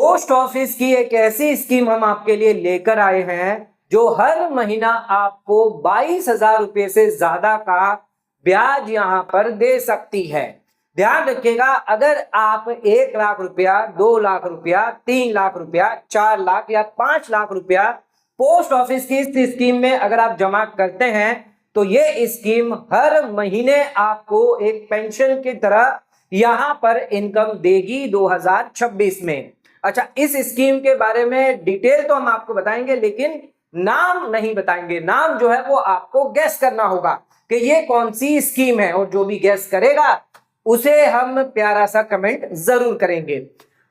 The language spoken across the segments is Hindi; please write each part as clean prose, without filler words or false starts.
पोस्ट ऑफिस की एक ऐसी स्कीम हम आपके लिए लेकर आए हैं जो हर महीना आपको 22,000 रुपए से ज्यादा का ब्याज यहां पर दे सकती है। ध्यान रखिएगा, अगर आप 1 लाख रुपया, 2 लाख रुपया, 3 लाख रुपया, 4 लाख या 5 लाख रुपया पोस्ट ऑफिस की इस स्कीम में अगर आप जमा करते हैं तो ये स्कीम हर महीने आपको एक पेंशन की तरह यहां पर इनकम देगी 2026 में। अच्छा, इस स्कीम के बारे में डिटेल तो हम आपको बताएंगे, लेकिन नाम नहीं बताएंगे। नाम जो है वो आपको गैस करना होगा कि ये कौन सी स्कीम है, और जो भी गैस करेगा उसे हम प्यारा सा कमेंट जरूर करेंगे।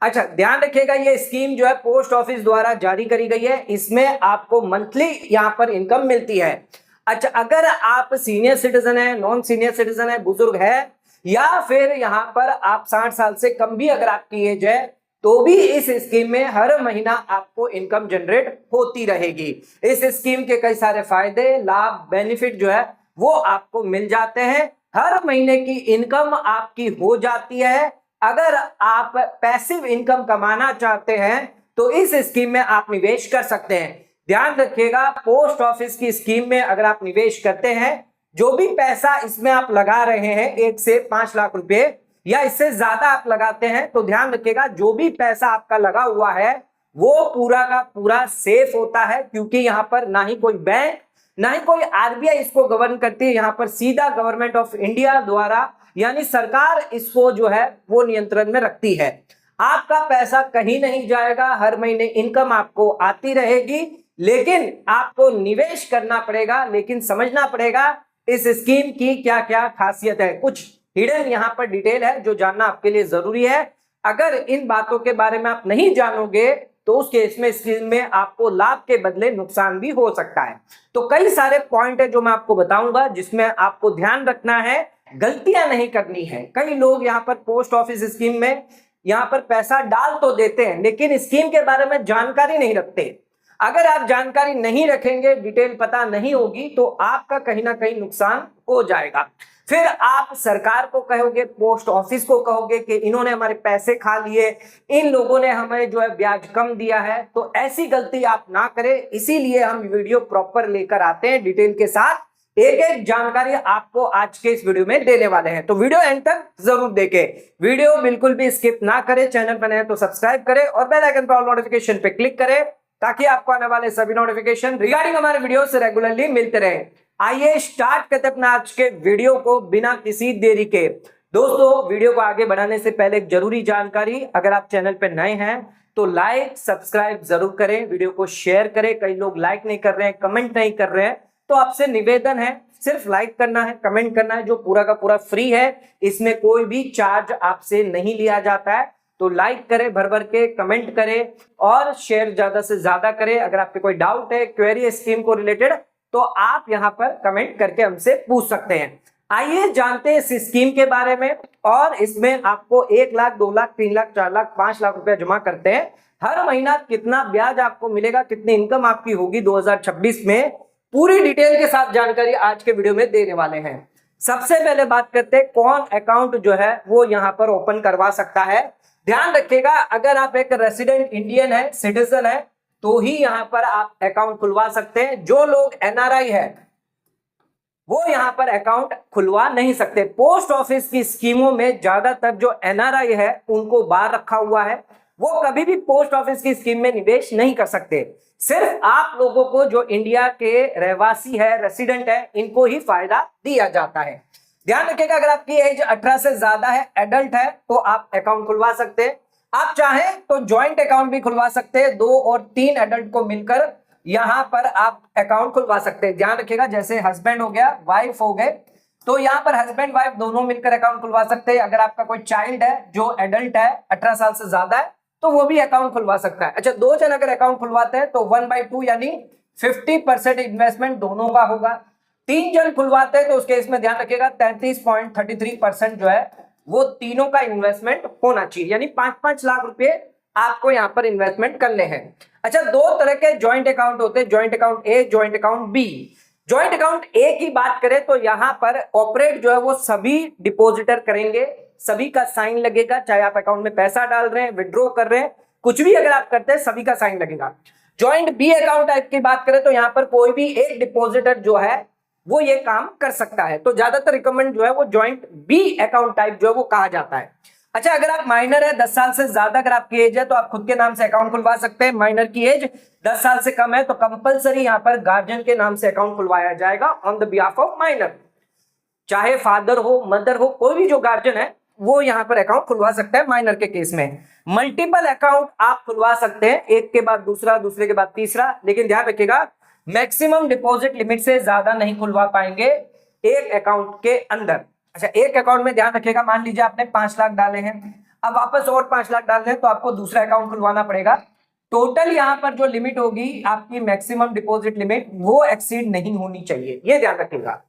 अच्छा, ध्यान रखिएगा, ये स्कीम जो है पोस्ट ऑफिस द्वारा जारी करी गई है। इसमें आपको मंथली यहां पर इनकम मिलती है। अच्छा, अगर आप सीनियर सिटीजन है, नॉन सीनियर सिटीजन है, बुजुर्ग है, या फिर यहां पर आप 60 साल से कम भी अगर आपकी एज है, तो भी इस स्कीम में हर महीना आपको इनकम जनरेट होती रहेगी। इस स्कीम के कई सारे फायदे, लाभ, बेनिफिट जो है वो आपको मिल जाते हैं। हर महीने की इनकम आपकी हो जाती है। अगर आप पैसिव इनकम कमाना चाहते हैं तो इस स्कीम में आप निवेश कर सकते हैं। ध्यान रखिएगा, पोस्ट ऑफिस की स्कीम में अगर आप निवेश करते हैं, जो भी पैसा इसमें आप लगा रहे हैं, 1 से 5 लाख रुपए या इससे ज्यादा आप लगाते हैं, तो ध्यान रखिएगा जो भी पैसा आपका लगा हुआ है वो पूरा का पूरा सेफ होता है, क्योंकि यहां पर ना ही कोई बैंक, ना ही कोई आरबीआई इसको गवर्न करती है। यहां पर सीधा गवर्नमेंट ऑफ इंडिया द्वारा, यानी सरकार इसको जो है वो नियंत्रण में रखती है। आपका पैसा कहीं नहीं जाएगा, हर महीने इनकम आपको आती रहेगी, लेकिन आपको निवेश करना पड़ेगा। लेकिन समझना पड़ेगा इस स्कीम की क्या क्या खासियत है। कुछ हिडन यहां पर डिटेल है जो जानना आपके लिए जरूरी है। अगर इन बातों के बारे में आप नहीं जानोगे तो उस केस में स्कीम में आपको लाभ के बदले नुकसान भी हो सकता है। तो कई सारे पॉइंट है जो मैं आपको बताऊंगा, जिसमें आपको ध्यान रखना है, गलतियां नहीं करनी है। कई लोग यहां पर पोस्ट ऑफिस स्कीम में यहां पर पैसा डाल तो देते हैं, लेकिन स्कीम के बारे में जानकारी नहीं रखते। अगर आप जानकारी नहीं रखेंगे, डिटेल पता नहीं होगी, तो आपका कहीं ना कहीं नुकसान हो जाएगा। फिर आप सरकार को कहोगे, पोस्ट ऑफिस को कहोगे कि इन्होंने हमारे पैसे खा लिए, इन लोगों ने हमें जो है ब्याज कम दिया है। तो ऐसी गलती आप ना करें, इसीलिए हम वीडियो प्रॉपर लेकर आते हैं डिटेल के साथ। एक एक जानकारी आपको आज के इस वीडियो में देने वाले हैं, तो वीडियो एंड तक जरूर देखें। वीडियो बिल्कुल भी स्किप ना करें। चैनल पर नए हैं तो सब्सक्राइब करें और बेल आइकन पर ऑल नोटिफिकेशन पे क्लिक करें, ताकि आपको आने वाले सभी नोटिफिकेशन रिगार्डिंग हमारे वीडियो से रेगुलरली मिलते रहे। आइए स्टार्ट करते अपने आज के वीडियो को बिना किसी देरी के। दोस्तों, वीडियो को आगे बढ़ाने से पहले एक जरूरी जानकारी, अगर आप चैनल पर नए हैं तो लाइक सब्सक्राइब जरूर करें, वीडियो को शेयर करें। कई लोग लाइक नहीं कर रहे हैं, कमेंट नहीं कर रहे हैं, तो आपसे निवेदन है, सिर्फ लाइक करना है, कमेंट करना है, जो पूरा का पूरा फ्री है। इसमें कोई भी चार्ज आपसे नहीं लिया जाता है। तो लाइक करें, भर भर के कमेंट करें और शेयर ज्यादा से ज्यादा करें। अगर आपके कोई डाउट है, क्वेरी स्कीम को रिलेटेड, तो आप यहां पर कमेंट करके हमसे पूछ सकते हैं। आइए जानते हैं इस स्कीम के बारे में। और इसमें आपको 1 लाख, 2 लाख, 3 लाख, 4 लाख, 5 लाख रुपया जमा करते हैं, हर महीना कितना ब्याज आपको मिलेगा, कितनी इनकम आपकी होगी 2026 में, पूरी डिटेल के साथ जानकारी आज के वीडियो में देने वाले हैं। सबसे पहले बात करते हैं कौन अकाउंट जो है वो यहां पर ओपन करवा सकता है। ध्यान रखिएगा, अगर आप एक रेसिडेंट इंडियन है, सिटीजन है, तो ही यहां पर आप अकाउंट खुलवा सकते हैं। जो लोग एनआरआई है वो यहां पर अकाउंट खुलवा नहीं सकते। पोस्ट ऑफिस की स्कीमों में ज्यादातर जो एनआरआई है उनको बाहर रखा हुआ है, वो कभी भी पोस्ट ऑफिस की स्कीम में निवेश नहीं कर सकते। सिर्फ आप लोगों को जो इंडिया के रहवासी है, रेसिडेंट है, इनको ही फायदा दिया जाता है। ध्यान रखिएगा, अगर आपकी एज 18 से ज्यादा है, एडल्ट है, तो आप अकाउंट खुलवा सकते हैं। आप चाहें तो ज्वाइंट अकाउंट भी खुलवा सकते हैं, 2 और 3 एडल्ट को मिलकर यहां पर आप अकाउंट खुलवा सकते हैं। ध्यान रखिएगा, जैसे हस्बैंड हो गया, वाइफ हो गए, तो यहां पर हस्बैंड वाइफ दोनों मिलकर अकाउंट खुलवा सकते हैं। अगर आपका कोई चाइल्ड है जो एडल्ट है, 18 साल से ज्यादा है, तो वो भी अकाउंट खुलवा सकता है। अच्छा, 2 जन अगर अकाउंट खुलवाते हैं तो 1/2 यानी 50% इन्वेस्टमेंट दोनों का होगा। 3 जन खुलवाते हैं तो उस केस में ध्यान रखिएगा 33.33% जो है वो तीनों का इन्वेस्टमेंट होना चाहिए, यानी 5-5 लाख रुपए आपको यहां पर इन्वेस्टमेंट करने हैं। अच्छा, 2 तरह के ज्वाइंट अकाउंट होते हैं, joint account A, joint account B. Joint account A की बात करें तो यहां पर ऑपरेट जो है वो सभी डिपॉजिटर करेंगे, सभी का साइन लगेगा, चाहे आप अकाउंट में पैसा डाल रहे हैं, विड्रॉ कर रहे हैं, कुछ भी अगर आप करते हैं सभी का साइन लगेगा। ज्वाइंट बी अकाउंट टाइप की बात करें तो यहाँ पर कोई भी एक डिपॉजिटर जो है वो ये काम कर सकता है, तो ज्यादातर रिकमेंड जो है वो ज्वाइंट बी अकाउंट टाइप जो है वो कहा जाता है। अच्छा, अगर आप माइनर है, 10 साल से ज्यादा अगर आपकी एज है तो आप खुद के नाम से अकाउंट खुलवा सकते हैं। माइनर की एज 10 साल से कम है तो कंपलसरी यहाँ पर गार्जियन के नाम से अकाउंट खुलवाया जाएगा on the behalf of minor. चाहे फादर हो, मदर हो, कोई भी जो गार्जियन है वो यहाँ पर अकाउंट खुलवा सकता है माइनर के केस में। मल्टीपल अकाउंट आप खुलवा सकते हैं, एक के बाद दूसरा, दूसरे के बाद तीसरा, लेकिन ध्यान रखिएगा मैक्सिमम डिपॉजिट लिमिट से ज्यादा नहीं खुलवा पाएंगे एक अकाउंट के अंदर। अच्छा, एक अकाउंट में ध्यान रखिएगा, मान लीजिए आपने 5 लाख डाले हैं, अब वापस और 5 लाख डालने हैं तो आपको दूसरा अकाउंट खुलवाना पड़ेगा। टोटल यहाँ पर जो लिमिट होगी आपकी मैक्सिमम डिपॉजिट लिमिट वो एक्सीड नहीं होनी चाहिए, ये ध्यान रखिएगा।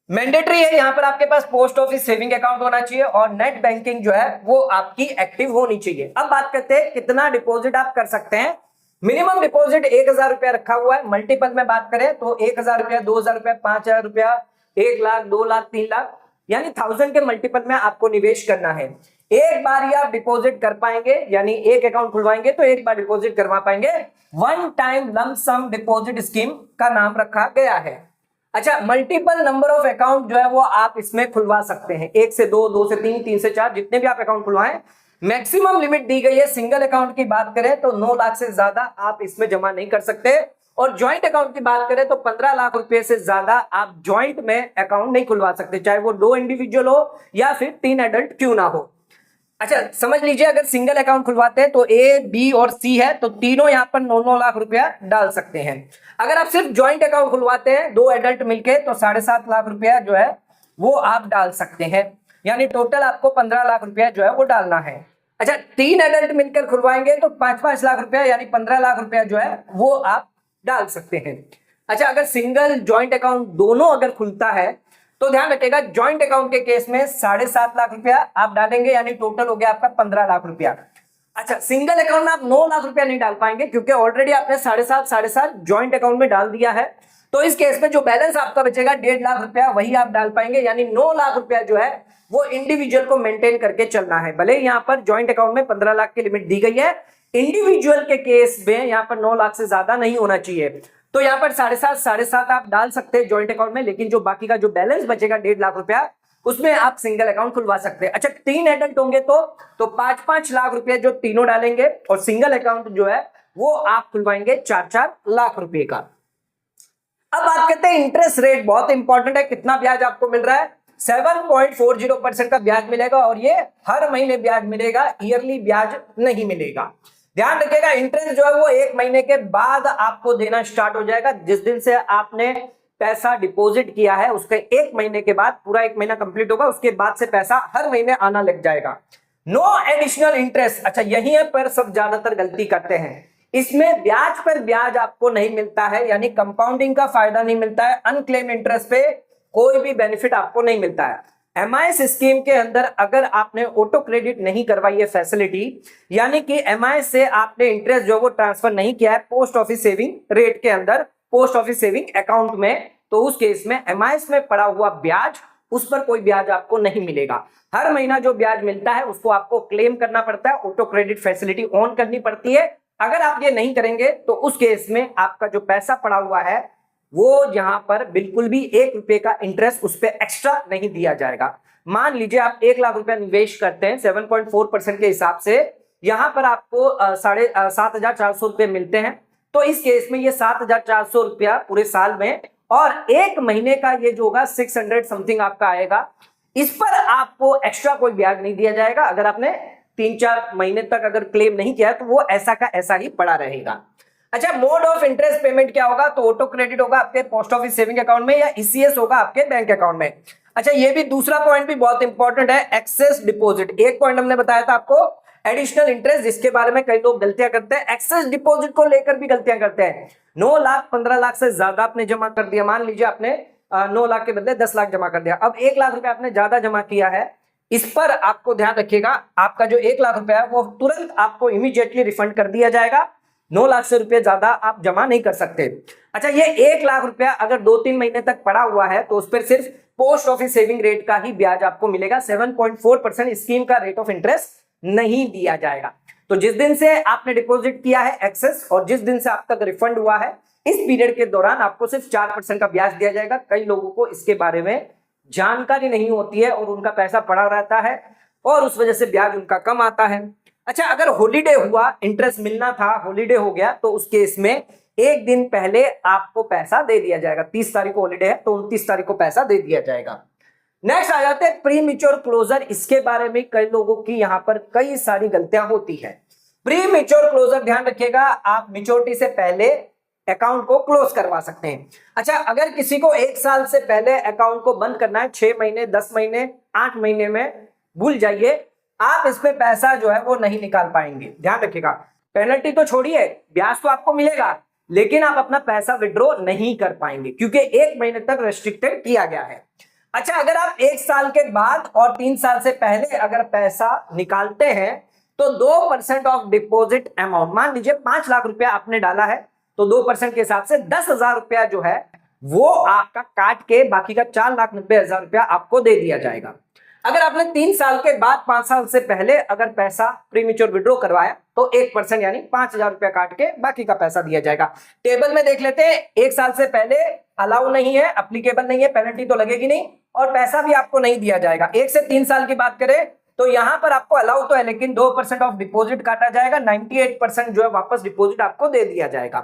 मैंडेटरी है यहाँ पर आपके पास पोस्ट ऑफिस सेविंग अकाउंट होना चाहिए और नेट बैंकिंग जो है वो आपकी एक्टिव होनी चाहिए। अब बात करते हैं कितना डिपॉजिट आप कर सकते हैं। मिनिमम डिपॉजिट 1000 रुपया रखा हुआ है। मल्टीपल में बात करें तो 1000 रुपया, 2000 रुपया, 5000 रुपया, 1 लाख, 2 लाख, 3 लाख, यानी 1000 के मल्टीपल में आपको निवेश करना है। एक बार ही आप डिपॉजिट कर पाएंगे, यानी एक अकाउंट खुलवाएंगे तो एक बार डिपॉजिट करवा पाएंगे। वन टाइम लंप सम डिपॉजिट स्कीम का नाम रखा गया है। अच्छा, मल्टीपल नंबर ऑफ अकाउंट जो है वो आप इसमें खुलवा सकते हैं, 1 से 2, 2 से 3, 3 से 4, जितने भी आप अकाउंट खुलवाएं। मैक्सिमम लिमिट दी गई है। सिंगल अकाउंट की बात करें तो 9 लाख से ज्यादा आप इसमें जमा नहीं कर सकते, और ज्वाइंट अकाउंट की बात करें तो 15 लाख रुपए से ज्यादा आप ज्वाइंट में अकाउंट नहीं खुलवा सकते, चाहे वो 2 इंडिविजुअल हो या फिर 3 एडल्ट क्यों ना हो। अच्छा, समझ लीजिए अगर सिंगल अकाउंट खुलवाते हैं तो ए, बी और सी है तो तीनों यहाँ पर 9-9 लाख रुपया डाल सकते हैं। अगर आप सिर्फ ज्वाइंट अकाउंट खुलवाते हैं 2 एडल्ट मिलके तो 7.5 लाख रुपया जो है वो आप डाल सकते हैं, यानी टोटल आपको 15 लाख रुपया जो है वो डालना है। अच्छा, 3 एडल्ट मिलकर खुलवाएंगे तो 5-5 लाख रुपया यानी 15 लाख रुपया जो है वो आप डाल सकते हैं। अच्छा, अगर सिंगल ज्वाइंट अकाउंट दोनों अगर खुलता है तो ध्यान रखिएगा ज्वाइंट अकाउंट के केस में 7.5 लाख रुपया आप डालेंगे, यानी टोटल हो गया आपका 15 लाख रुपया। अच्छा, सिंगल अकाउंट में आप 9 लाख रुपया नहीं डाल पाएंगे क्योंकि ऑलरेडी आपने 7.5 ज्वाइंट अकाउंट में डाल दिया है, तो इस केस में जो बैलेंस आपका बचेगा 1.5 लाख रुपया वही आप डाल पाएंगे, यानी 9 लाख रुपया जो है वो इंडिविजुअल को मेंटेन करके चलना है। भले यहाँ पर ज्वाइंट अकाउंट में 15 लाख की लिमिट दी गई है, इंडिविजुअल के केस में यहाँ पर 9 लाख से ज्यादा नहीं होना चाहिए, तो यहाँ पर 7.5 आप डाल सकते हैं ज्वाइंट अकाउंट में, लेकिन जो बाकी का जो बैलेंस बचेगा 1.5 लाख रुपया उसमें आप सिंगल अकाउंट खुलवा सकते हैं। अच्छा, 3 एडल्ट होंगे तो 5-5 लाख रुपए जो तीनों डालेंगे, और सिंगल अकाउंट जो है वो आप खुलवाएंगे 4-4 लाख रुपए का। अब बात करते हैं इंटरेस्ट रेट, बहुत इंपॉर्टेंट है। कितना ब्याज आपको मिल रहा है? 7.40% का ब्याज मिलेगा, और ये हर महीने ब्याज मिलेगा, ईयरली ब्याज नहीं मिलेगा। ध्यान रखिएगा इंटरेस्ट जो है वो 1 महीने के बाद आपको देना स्टार्ट हो जाएगा। जिस दिन से आपने पैसा डिपॉजिट किया है उसके 1 महीने के बाद, पूरा 1 महीना कंप्लीट होगा, उसके बाद से पैसा हर महीने आना लग जाएगा। No additional interest. अच्छा, यही है पर सब ज्यादातर गलती करते हैं, इसमें ब्याज पर ब्याज आपको नहीं मिलता है, यानी कंपाउंडिंग का फायदा नहीं मिलता है। अनक्लेम इंटरेस्ट पे कोई भी बेनिफिट आपको नहीं मिलता है। एमआईएस स्कीम के अंदर अगर आपने ऑटो क्रेडिट नहीं करवाई है फैसिलिटी, यानी कि एमआईएस से आपने इंटरेस्ट जो वो ट्रांसफर नहीं किया है पोस्ट ऑफिस सेविंग रेट के अंदर, पोस्ट ऑफिस सेविंग अकाउंट में, तो उस केस में एमआईएस में पड़ा हुआ ब्याज, उस पर कोई ब्याज आपको नहीं मिलेगा। हर महीना जो ब्याज मिलता है उसको आपको क्लेम करना पड़ता है, ऑटो क्रेडिट फैसिलिटी ऑन करनी पड़ती है। अगर आप ये नहीं करेंगे तो उस केस में आपका जो पैसा पड़ा हुआ है वो यहां पर बिल्कुल भी 1 रुपए का इंटरेस्ट उस पर एक्स्ट्रा नहीं दिया जाएगा। मान लीजिए आप 1 लाख रुपया निवेश करते हैं 7.4% के हिसाब से, यहां पर आपको 7,400 रुपये मिलते हैं, तो इस केस में ये 7,400 रुपया पूरे साल में, और 1 महीने का ये जो होगा 600 समथिंग आपका आएगा। इस पर आपको एक्स्ट्रा कोई ब्याज नहीं दिया जाएगा। अगर आपने 3-4 महीने तक अगर क्लेम नहीं किया तो वो ऐसा का ऐसा ही पड़ा रहेगा। अच्छा, मोड ऑफ इंटरेस्ट पेमेंट क्या होगा? तो ऑटो क्रेडिट होगा आपके पोस्ट ऑफिस सेविंग अकाउंट में, या ईसीएस होगा आपके बैंक अकाउंट में। अच्छा, ये भी दूसरा पॉइंट भी बहुत इंपॉर्टेंट है, एक्सेस डिपॉजिट। एक पॉइंट हमने बताया था आपको एडिशनल इंटरेस्ट, जिसके बारे में कई लोग गलतियां करते हैं, एक्सेस डिपॉजिट को लेकर भी गलतियां करते हैं। 9 लाख 15 लाख से ज्यादा आपने जमा कर दिया, मान लीजिए आपने 9 लाख के बदले 10 लाख जमा कर दिया, अब 1 लाख रुपया आपने ज्यादा जमा किया है, इस पर आपको ध्यान रखिएगा आपका जो 1 लाख रुपया है वो तुरंत आपको इमीडिएटली रिफंड कर दिया जाएगा। 9 लाख से रुपये ज्यादा आप जमा नहीं कर सकते। अच्छा, ये 1 लाख रुपया अगर 2-3 महीने तक पड़ा हुआ है तो उस पर सिर्फ पोस्ट ऑफिस सेविंग रेट का ही ब्याज आपको मिलेगा, 7.4% स्कीम का रेट ऑफ इंटरेस्ट नहीं दिया जाएगा। तो जिस दिन से आपने डिपॉजिट किया है एक्सेस और जिस दिन से आप तक रिफंड हुआ है, इस पीरियड के दौरान आपको सिर्फ 4% का ब्याज दिया जाएगा। कई लोगों को इसके बारे में जानकारी नहीं होती है और उनका पैसा पड़ा रहता है और उस वजह से ब्याज उनका कम आता है। अच्छा, अगर हॉलीडे हुआ, इंटरेस्ट मिलना था, हॉलीडे हो गया, तो उस केस में एक दिन पहले आपको पैसा दे दिया जाएगा। 30 तारीख को हॉलीडे है तो 29 तारीख को पैसा दे दिया जाएगा। नेक्स्ट आ जाते हैं प्री मैच्योर क्लोजर। इसके बारे में कई लोगों की यहां पर कई सारी गलतियां होती है। प्री मैच्योर क्लोजर, ध्यान रखिएगा, आप मैच्योरिटी से पहले अकाउंट को क्लोज करवा सकते हैं। अच्छा, अगर किसी को 1 साल से पहले अकाउंट को बंद करना है, 6 महीने, 10 महीने, 8 महीने में, भूल जाइए, आप इसमें पैसा जो है वो नहीं निकाल पाएंगे। ध्यान रखिएगा, पेनल्टी तो छोड़िए, ब्याज तो आपको मिलेगा, लेकिन आप अपना पैसा विड्रॉ नहीं कर पाएंगे क्योंकि 1 महीने तक रेस्ट्रिक्टेड किया गया है। अच्छा, अगर आप 1 साल के बाद और 3 साल से पहले अगर पैसा निकालते हैं तो 2% ऑफ डिपॉजिट अमाउंट, मान लीजिए 5 लाख रुपया आपने डाला है तो 2% के हिसाब से 10,000 रुपया जो है वो आपका काट के बाकी का 4,90,000 रुपया आपको दे दिया जाएगा। अगर आपने 3 साल के बाद 5 साल से पहले अगर पैसा प्रीमेच्योर विड्रॉ करवाया तो 1% यानी 5,000 रुपया काट के बाकी का पैसा दिया जाएगा। टेबल में देख लेते हैं, 1 साल से पहले अलाउ नहीं है, अप्लीकेबल नहीं है, पेनल्टी तो लगेगी नहीं और पैसा भी आपको नहीं दिया जाएगा। 1 से 3 साल की बात करें तो यहां पर आपको अलाउ तो है, लेकिन 2% ऑफ डिपॉजिट काटा जाएगा, 98% जो है वापस डिपॉजिट आपको दे दिया जाएगा।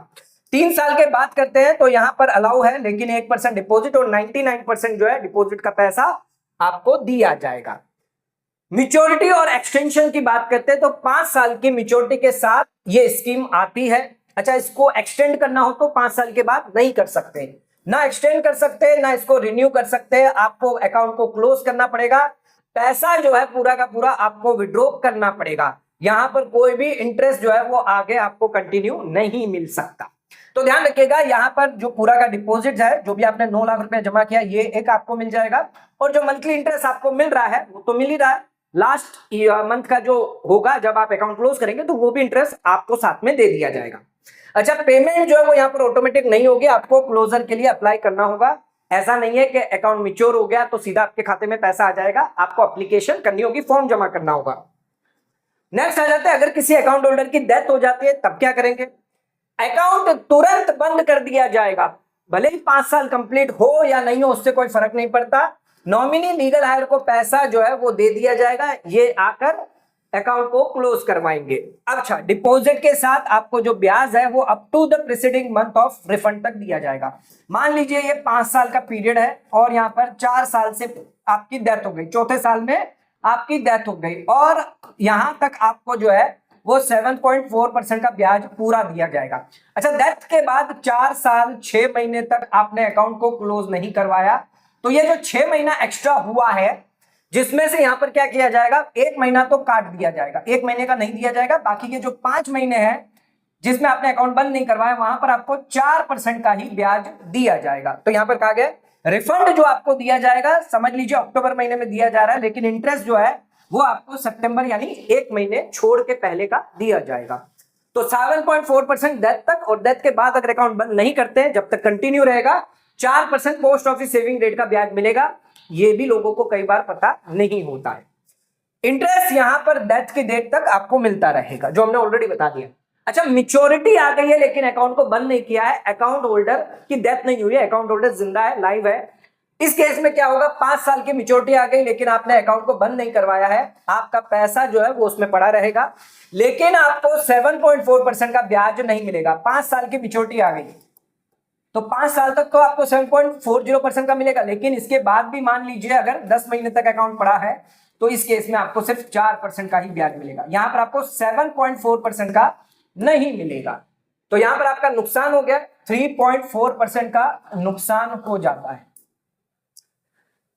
3 साल के बात करते हैं तो यहां पर अलाउ है, लेकिन 1% डिपॉजिट और 99% जो है डिपॉजिट का पैसा आपको दिया जाएगा। मैच्योरिटी और एक्सटेंशन की बात करते हैं तो 5 साल की मैच्योरिटी के साथ ये स्कीम आती है। अच्छा, इसको एक्सटेंड करना हो तो 5 साल के बाद नहीं कर सकते, ना एक्सटेंड कर सकते, ना इसको रिन्यू कर सकते, आपको अकाउंट को क्लोज करना पड़ेगा, पैसा जो है पूरा का पूरा आपको विड्रॉ करना पड़ेगा। यहां पर कोई भी इंटरेस्ट जो है वो आगे आपको कंटिन्यू नहीं मिल सकता। तो ध्यान रखिएगा, यहां पर जो पूरा का डिपॉजिट है, जो भी आपने 9 लाख रुपए जमा किया, ये एक आपको मिल जाएगा और जो मंथली इंटरेस्ट आपको मिल रहा है वो तो मिल ही रहा है। लास्ट मंथ का जो होगा जब आप अकाउंट क्लोज करेंगे तो वो भी इंटरेस्ट आपको साथ में दे दिया जाएगा। अच्छा, पेमेंट जो है वो यहाँ पर ऑटोमेटिक नहीं होगी, आपको क्लोजर के लिए अप्लाई करना होगा। ऐसा नहीं है कि अकाउंट मैच्योर हो गया तो सीधा आपके खाते में पैसा आ जाएगा, आपको एप्लीकेशन करनी होगी, फॉर्म जमा करना होगा। नेक्स्ट आ जाता है, अगर किसी अकाउंट होल्डर की डेथ हो जाती है तब क्या करेंगे? अकाउंट तुरंत बंद कर दिया जाएगा, भले ही 5 साल कंप्लीट हो या नहीं हो, उससे कोई फर्क नहीं पड़ता। नॉमिनी लीगल हायर को पैसा जो है वो दे दिया जाएगा, ये आकर अकाउंट को क्लोज करवाएंगे। अच्छा, डिपॉजिट के साथ आपको जो ब्याज है वो up to the preceding month of refund तक दिया जाएगा। मान लीजिए ये 5 साल का पीरियड है और यहाँ पर 4 साल से आपकी डेथ हो गई, चौथे साल में आपकी डेथ हो गई और यहां तक आपको जो है वो 7.4% का ब्याज पूरा दिया जाएगा। अच्छा, डेथ के बाद 4 साल 6 महीने तक आपने अकाउंट को क्लोज नहीं करवाया तो ये जो 6 महीना एक्स्ट्रा हुआ है, जिसमें से यहां पर क्या किया जाएगा, 1 महीना तो काट दिया जाएगा, 1 महीने का नहीं दिया जाएगा, बाकी के जो 5 महीने हैं जिसमें आपने अकाउंट बंद नहीं करवाया वहां पर आपको 4% का ही ब्याज दिया जाएगा। तो यहां पर कहा गया रिफंड जो आपको दिया जाएगा, समझ लीजिए अक्टूबर महीने में दिया जा रहा है, लेकिन इंटरेस्ट जो है वो आपको सितंबर यानी 1 महीने छोड़ के पहले का दिया जाएगा। तो 7.4% डेथ तक, और डेथ के बाद अगर अकाउंट बंद नहीं करते हैं जब तक कंटिन्यू रहेगा 4% पोस्ट ऑफिस सेविंग रेट का ब्याज मिलेगा। ये भी लोगों को कई बार पता नहीं होता है। इंटरेस्ट यहां पर डेथ की डेट तक आपको मिलता रहेगा, जो हमने ऑलरेडी बता दिया। अच्छा, मैच्योरिटी आ गई है लेकिन अकाउंट को बंद नहीं किया है, अकाउंट होल्डर की डेथ नहीं हुई है, अकाउंट होल्डर जिंदा है, लाइव है। इस केस में क्या होगा, 5 साल की मैच्योरिटी आ गई लेकिन आपने अकाउंट को बंद नहीं करवाया है, आपका पैसा जो है वो उसमें पड़ा रहेगा, लेकिन आपको 7.4% का ब्याज नहीं मिलेगा। 5 साल की मैच्योरिटी आ गई तो 5 साल तक तो आपको 7.40% का मिलेगा, लेकिन इसके बाद भी मान लीजिए अगर 10 महीने तक अकाउंट पड़ा है तो इस केस में आपको सिर्फ 4% का ही ब्याज मिलेगा, यहां पर आपको 7.4% का नहीं मिलेगा। तो यहां पर आपका नुकसान हो गया, 3.4% का नुकसान हो जाता है।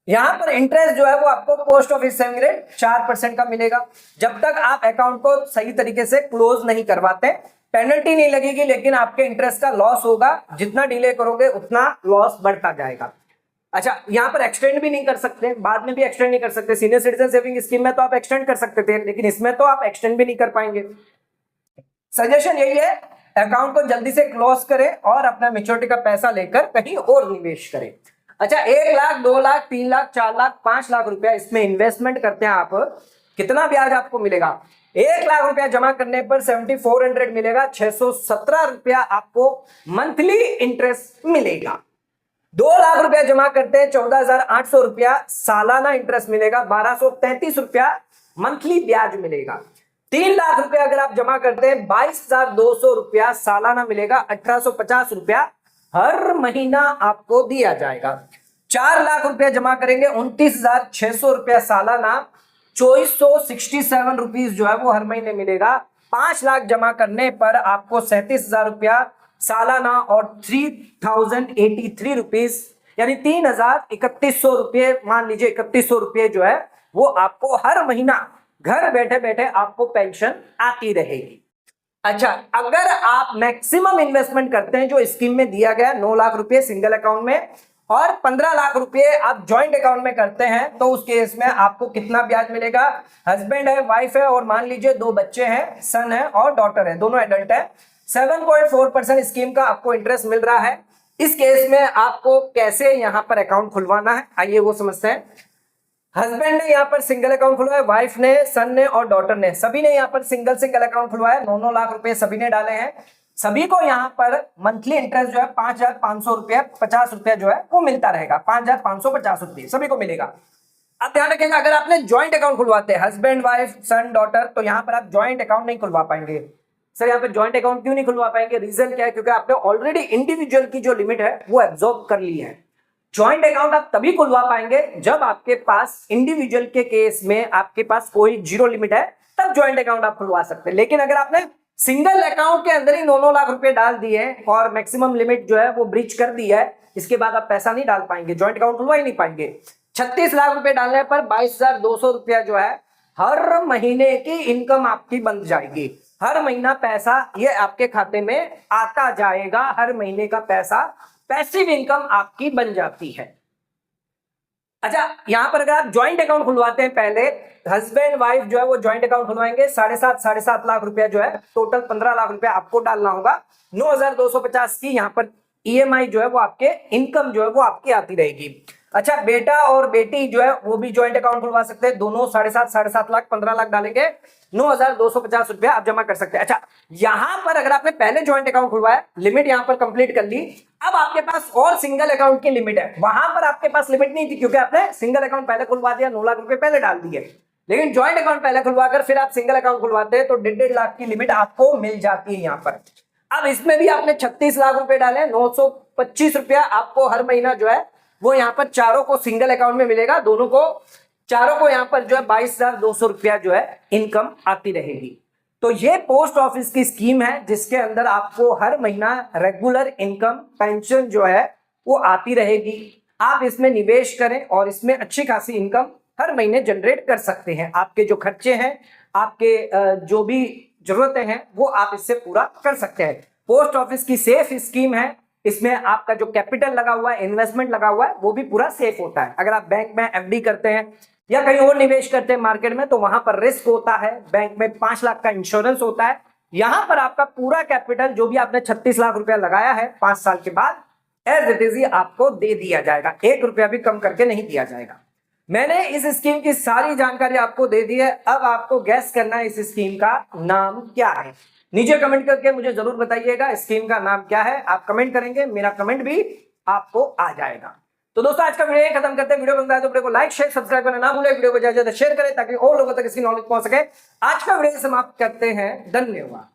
यहां पर इंटरेस्ट जो है वो आपको पोस्ट ऑफिस सेविंग रेट 4% का मिलेगा। जब तक आप अकाउंट को सही तरीके से क्लोज नहीं करवाते, पेनल्टी नहीं लगेगी लेकिन आपके इंटरेस्ट का लॉस होगा, जितना डिले करोगे उतना लॉस बढ़ता जाएगा। अच्छा, यहां पर एक्सटेंड भी नहीं कर सकते, बाद में भी एक्सटेंड नहीं कर सकते। सीनियर सिटीजन सेविंग स्कीम में तो आप एक्सटेंड कर सकते थे, लेकिन इसमें तो आप एक्सटेंड भी नहीं कर पाएंगे। सजेशन यही है, अकाउंट को जल्दी से क्लोज करें और अपना मैच्योरिटी का पैसा लेकर कहीं और निवेश करें। अच्छा, 1 लाख, 2 लाख, 3 लाख, 4 लाख, 5 लाख रुपया इसमें इन्वेस्टमेंट करते हैं आप, कितना ब्याज आपको मिलेगा? 1 लाख रुपया जमा करने पर 7400 मिलेगा, 617 रुपया आपको मंथली इंटरेस्ट मिलेगा। 2 लाख रुपया जमा करते हैं 14,800 रुपया सालाना इंटरेस्ट मिलेगा, 1233 रुपया मंथली ब्याज मिलेगा। 3 लाख रुपया अगर आप जमा करते हैं 22,200 रुपया सालाना मिलेगा, 1850 रुपया हर महीना आपको दिया जाएगा। 4 लाख रुपया जमा करेंगे 29,600 रुपया सालाना, 2467 रुपीज जो है वो हर महीने मिलेगा। 5 लाख जमा करने पर आपको 37,000 रुपया सालाना और 3083 रुपीज यानी 3,3100 रुपये, मान लीजिए 3100 रुपये जो है वो आपको हर महीना घर बैठे बैठे आपको पेंशन आती रहेगी। अच्छा, अगर आप मैक्सिमम इन्वेस्टमेंट करते हैं जो स्कीम में दिया गया 9 लाख रुपए सिंगल अकाउंट में और 15 लाख रुपए आप जॉइंट अकाउंट में करते हैं, तो उस केस में आपको कितना ब्याज मिलेगा? हस्बैंड है, वाइफ है और मान लीजिए 2 बच्चे हैं, सन है और डॉटर है, दोनों एडल्ट है, 7.4% स्कीम का आपको इंटरेस्ट मिल रहा है। इस केस में आपको कैसे यहां पर अकाउंट खुलवाना है, आइए वो समझते हैं। हस्बैंड ने यहाँ पर सिंगल अकाउंट खुलवाया, वाइफ ने, सन ने और डॉटर ने, सभी ने यहाँ पर सिंगल अकाउंट खुलवाया, 9 लाख रुपए सभी ने डाले हैं। सभी को यहाँ पर मंथली इंटरेस्ट जो है 5,500 रुपया 50 रुपया जो है वो मिलता रहेगा, 5,550 रुपये सभी को मिलेगा। अब ध्यान रखेंगे, अगर आपने ज्वाइंट अकाउंट खुलवाते हैं हस्बैंड वाइफ सन डॉटर, तो यहाँ पर आप ज्वाइंट अकाउंट नहीं खुलवा पाएंगे। सर यहाँ पर ज्वाइंट अकाउंट क्यों नहीं खुलवा पाएंगे? रीजन क्या है? क्योंकि आपने ऑलरेडी इंडिविजुअल की जो लिमिट है वो एब्जॉर्ब कर ली है। ज्वाइंट अकाउंट आप तभी खुलवा पाएंगे जब आपके पास इंडिविजुअल के केस में आपके पास कोई जीरो लिमिट है, तब ज्वाइंट अकाउंट आप खुलवा सकते हैं। लेकिन अगर आपने सिंगल अकाउंट के अंदर ही 9 लाख रुपए डाल दिए और मैक्सिमम लिमिट जो है वो ब्रीच कर दी है, इसके बाद आप पैसा नहीं डाल पाएंगे, ज्वाइंट अकाउंट खुलवा ही नहीं पाएंगे। 36 लाख रुपए डालने पर 22,200 रुपया जो है हर महीने की इनकम आपकी बन जाएगी। हर महीना पैसा ये आपके खाते में आता जाएगा, हर महीने का पैसा, पैसिव इनकम आपकी बन जाती है। अच्छा, यहां पर अगर आप ज्वाइंट अकाउंट खुलवाते हैं, पहले हस्बैंड वाइफ जो है वो ज्वाइंट अकाउंट खुलवाएंगे, 7.5 लाख रुपया जो है, टोटल 15 लाख रुपया आपको डालना होगा। 9,250 की यहाँ पर ईएमआई जो है वो आपके इनकम जो है वो आपकी आती रहेगी। अच्छा, बेटा और बेटी जो है वो भी ज्वाइंट अकाउंट खुलवा सकते हैं, दोनों 7.5 लाख 15 लाख डालेंगे, 9,250 रुपया आप जमा कर सकते हैं। अच्छा, यहां पर अगर आपने पहले ज्वाइंट अकाउंट खुलवाया, लिमिट यहां पर कंप्लीट कर ली, अब आपके पास और सिंगल अकाउंट की लिमिट है। वहां पर आपके पास लिमिट नहीं थी क्योंकि आपने सिंगल अकाउंट पहले खुलवा दिया, 9 लाख रुपए पहले डाल दिए। लेकिन ज्वाइंट अकाउंट पहले खुलवाकर फिर आप सिंगल अकाउंट खुलवाते हैं तो 1.5 लाख की लिमिट आपको मिल जाती है यहाँ पर। अब इसमें भी आपने 36 लाख रुपए डाले, 925 रुपया आपको हर महीना जो है वो यहाँ पर चारों को सिंगल अकाउंट में मिलेगा, दोनों को, चारों को यहाँ पर जो है 22,200 रुपया जो है इनकम आती रहेगी। तो ये पोस्ट ऑफिस की स्कीम है जिसके अंदर आपको हर महीना रेगुलर इनकम पेंशन जो है वो आती रहेगी। आप इसमें निवेश करें और इसमें अच्छी खासी इनकम हर महीने जनरेट कर सकते हैं। आपके जो खर्चे हैं, आपके जो भी जरूरतें हैं वो आप इससे पूरा कर सकते हैं। पोस्ट ऑफिस की सेफ स्कीम है, इसमें आपका जो कैपिटल लगा हुआ है, इन्वेस्टमेंट लगा हुआ है, वो भी पूरा सेफ होता है। अगर आप बैंक में एफडी करते हैं या कहीं और निवेश करते हैं मार्केट में, तो वहां पर रिस्क होता है, बैंक में 5 लाख का इंश्योरेंस होता है। यहां पर आपका पूरा कैपिटल जो भी आपने 36 लाख रुपया लगाया है 5 साल के बाद एज इट इज आपको दे दिया जाएगा, 1 रुपया भी कम करके नहीं दिया जाएगा। मैंने इस स्कीम की सारी जानकारी आपको दे दी है, अब आपको गैस करना है इस स्कीम का नाम क्या है। नीचे कमेंट करके मुझे जरूर बताइएगा स्कीम का नाम क्या है। आप कमेंट करेंगे, मेरा कमेंट भी आपको आ जाएगा। तो दोस्तों आज का वीडियो खत्म करते हैं। वीडियो पसंद आए तो वीडियो को लाइक शेयर सब्सक्राइब करना ना भूलें, वीडियो को ज्यादा शेयर करें ताकि और लोगों तक इसकी नॉलेज पहुंच सके। आज का वीडियो समाप्त करते हैं, धन्यवाद।